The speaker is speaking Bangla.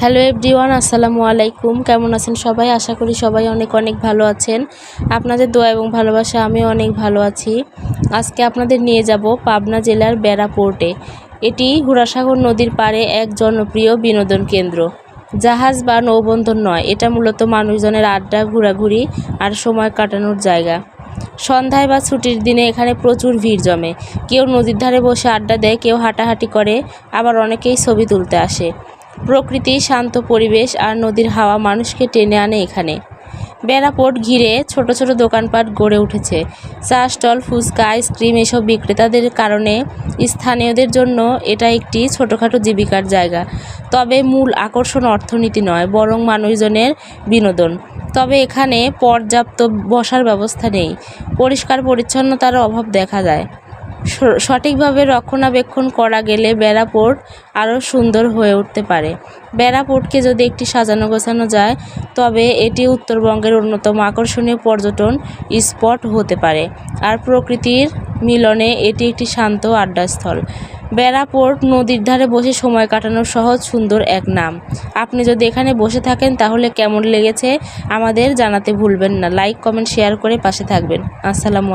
হ্যালো এভরিওয়ান, আসসালামু আলাইকুম। কেমন আছেন সবাই? আশা করি সবাই অনেক ভালো আছেন। আপনাদের দোয়া এবং ভালোবাসা আমিও অনেক ভালো আছি। আজকে আপনাদের নিয়ে যাব পাবনা জেলার বেড়া পোর্টে। এটি হুড়াসাগর নদীর পাড়ে এক জনপ্রিয় বিনোদন কেন্দ্র। জাহাজ বা নৌবন্দর নয়, এটা মূলত মানুষজনের আড্ডা, ঘোরাঘুরি আর সময় কাটানোর জায়গা। সন্ধ্যায় বা ছুটির দিনে এখানে প্রচুর ভিড় জমে। কেউ নদীর ধারে বসে আড্ডা দেয়, কেউ হাঁটাহাঁটি করে, আবার অনেকেই ছবি তুলতে আসে। প্রকৃতি, শান্ত পরিবেশ আর নদীর হাওয়া মানুষকে টেনে আনে এখানে। বেড়া পোর্ট ঘিরে ছোট ছোট দোকানপাট গড়ে উঠেছে। চা স্টল, ফুচকা, আইসক্রিম এসব বিক্রেতাদের কারণে স্থানীয়দের জন্য এটা একটি ছোটোখাটো জীবিকার জায়গা। তবে মূল আকর্ষণ অর্থনীতি নয়, বরং মানুষজনের বিনোদন। তবে এখানে পর্যাপ্ত বসার ব্যবস্থা নেই, পরিষ্কার পরিচ্ছন্নতার অভাব দেখা যায়। সঠিকভাবে রক্ষণাবেক্ষণ করা গেলে বেড়া পোর্ট আরও সুন্দর হয়ে উঠতে পারে। বেড়া পোর্টকে যদি একটি সাজানো গোছানো যায়, তবে এটি উত্তরবঙ্গের অন্যতম আকর্ষণীয় পর্যটন স্পট হতে পারে। আর প্রকৃতির মিলনে এটি একটি শান্ত আড্ডাস্থল। বেড়া পোর্ট নদীর ধারে বসে সময় কাটানোর সহজ সুন্দর এক নাম। আপনি যদি এখানে বসে থাকেন তাহলে কেমন লেগেছে আমাদের জানাতে ভুলবেন না। লাইক, কমেন্ট, শেয়ার করে পাশে থাকবেন। আসসালামু আলাইকুম।